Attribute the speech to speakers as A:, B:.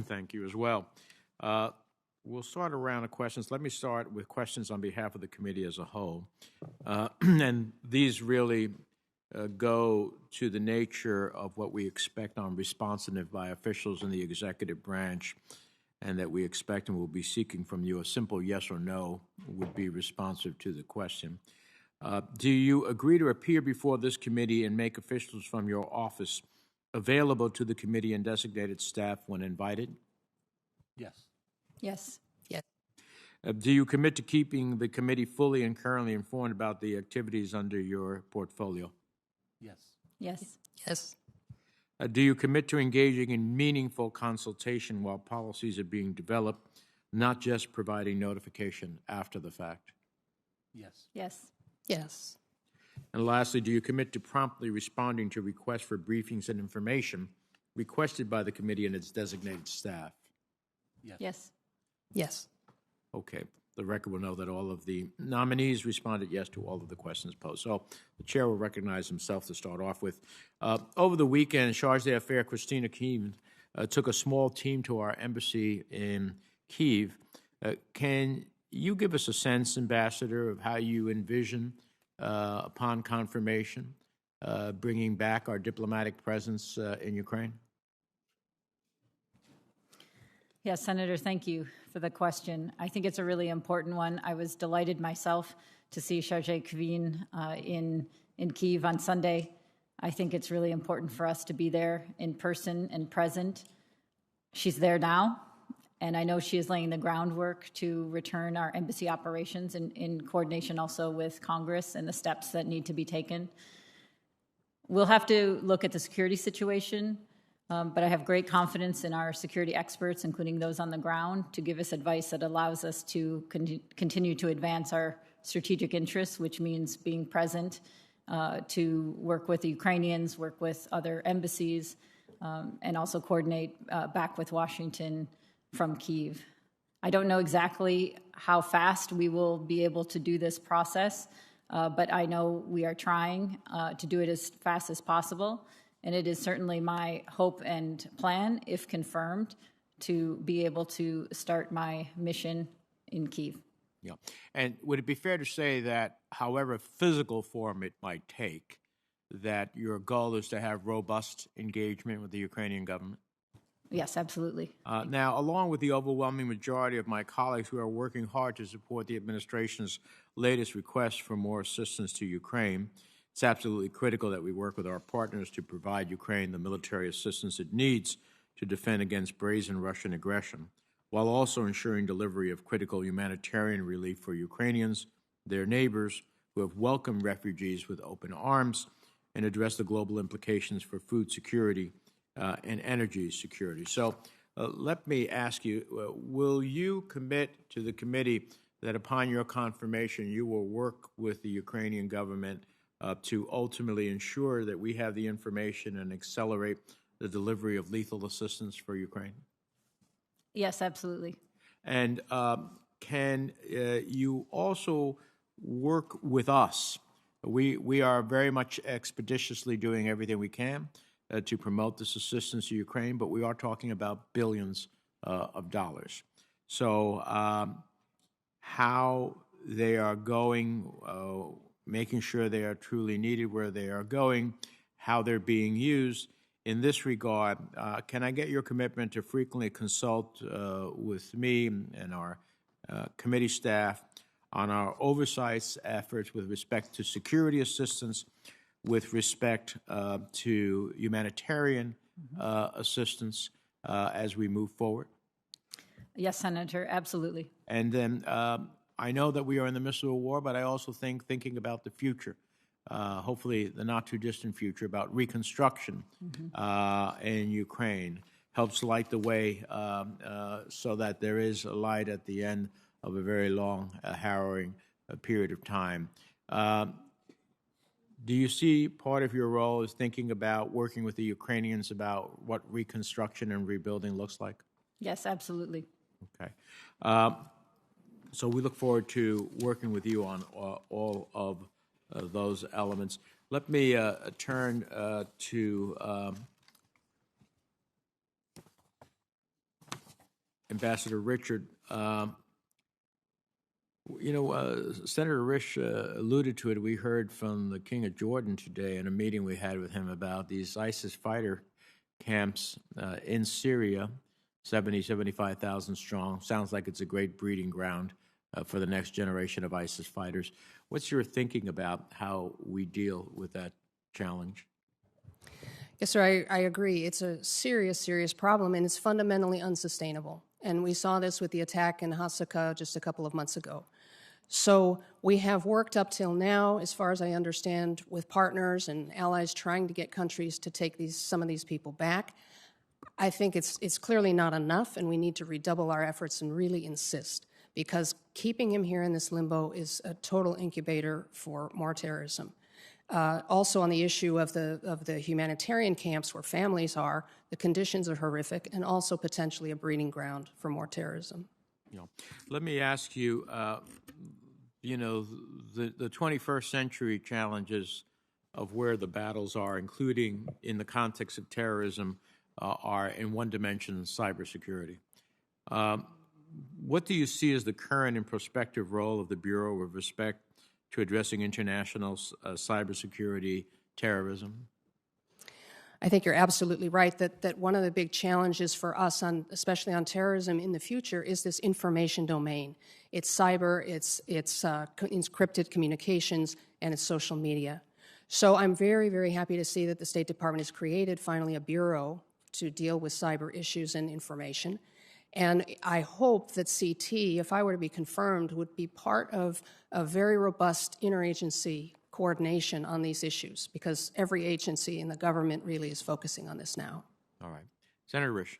A: Thank you as well. We'll start a round of questions. Let me start with questions on behalf of the committee as a whole. And these really go to the nature of what we expect on responsiveness by officials in the executive branch, and that we expect and will be seeking from you. A simple yes or no would be responsive to the question. Do you agree to appear before this committee and make officials from your office available to the committee and designated staff when invited?
B: Yes.
C: Yes. Yes.
A: Do you commit to keeping the committee fully and currently informed about the activities under your portfolio?
B: Yes.
C: Yes.
D: Yes.
A: Do you commit to engaging in meaningful consultation while policies are being developed, not just providing notification after the fact?
B: Yes.
C: Yes.
D: Yes.
A: And lastly, do you commit to promptly responding to requests for briefings and information requested by the committee and its designated staff?
B: Yes.
C: Yes.
D: Yes.
A: Okay. The record will know that all of the nominees responded yes to all of the questions posed. So the chair will recognize himself to start off with. Over the weekend, Charge d'Affaires Christina Kiev took a small team to our embassy in Kyiv. Can you give us a sense, Ambassador, of how you envision, upon confirmation, bringing back our diplomatic presence in Ukraine?
C: Yes, Senator, thank you for the question. I think it's a really important one. I was delighted myself to see Charge Kvin in Kyiv on Sunday. I think it's really important for us to be there in person and present. She's there now, and I know she is laying the groundwork to return our embassy operations in coordination also with Congress and the steps that need to be taken. We'll have to look at the security situation, but I have great confidence in our security experts, including those on the ground, to give us advice that allows us to continue to advance our strategic interests, which means being present, to work with the Ukrainians, work with other embassies, and also coordinate back with Washington from Kyiv. I don't know exactly how fast we will be able to do this process, but I know we are trying to do it as fast as possible. And it is certainly my hope and plan, if confirmed, to be able to start my mission in Kyiv.
A: Yeah. And would it be fair to say that however physical form it might take, that your goal is to have robust engagement with the Ukrainian government?
C: Yes, absolutely.
A: Now, along with the overwhelming majority of my colleagues who are working hard to support the administration's latest request for more assistance to Ukraine, it's absolutely critical that we work with our partners to provide Ukraine the military assistance it needs to defend against brazen Russian aggression, while also ensuring delivery of critical humanitarian relief for Ukrainians, their neighbors, who have welcomed refugees with open arms, and address the global implications for food security and energy security. So let me ask you, will you commit to the committee that upon your confirmation you will work with the Ukrainian government to ultimately ensure that we have the information and accelerate the delivery of lethal assistance for Ukraine?
C: Yes, absolutely.
A: And can you also work with us? We are very much expeditiously doing everything we can to promote this assistance to Ukraine, but we are talking about billions of dollars. So how they are going, making sure they are truly needed where they are going, how they're being used. In this regard, can I get your commitment to frequently consult with me and our committee staff on our oversight efforts with respect to security assistance, with respect to humanitarian assistance as we move forward?
C: Yes, Senator, absolutely.
A: And then I know that we are in the midst of a war, but I also think thinking about the future, hopefully the not-too-distant future, about reconstruction in Ukraine helps light the way so that there is a light at the end of a very long, harrowing period of time. Do you see part of your role as thinking about working with the Ukrainians about what reconstruction and rebuilding looks like?
C: Yes, absolutely.
A: Okay. So we look forward to working with you on all of those elements. Let me turn to Ambassador Richard, Senator Risch alluded to it. We heard from the King of Jordan today in a meeting we had with him about these ISIS fighter camps in Syria, 75,000 strong. Sounds like it's a great breeding ground for the next generation of ISIS fighters. What's your thinking about how we deal with that challenge?
D: Yes, sir, I agree. It's a serious, serious problem, and it's fundamentally unsustainable. And we saw this with the attack in Hasaka just a couple of months ago. So we have worked up till now, as far as I understand, with partners and allies trying to get countries to take some of these people back. I think it's clearly not enough, and we need to redouble our efforts and really insist, because keeping him here in this limbo is a total incubator for more terrorism. Also on the issue of the humanitarian camps where families are, the conditions are horrific and also potentially a breeding ground for more terrorism.
A: Let me ask you, the 21st century challenges of where the battles are, including in the context of terrorism, are in one dimension, cybersecurity. What do you see as the current and prospective role of the Bureau with respect to addressing international cybersecurity terrorism?
D: I think you're absolutely right that one of the big challenges for us, especially on terrorism in the future, is this information domain. It's cyber, it's encrypted communications, and it's social media. So I'm very, very happy to see that the State Department has created finally a bureau to deal with cyber issues and information. And I hope that CT, if I were to be confirmed, would be part of a very robust interagency coordination on these issues, because every agency in the government really is focusing on this now.
A: All right. Senator Risch.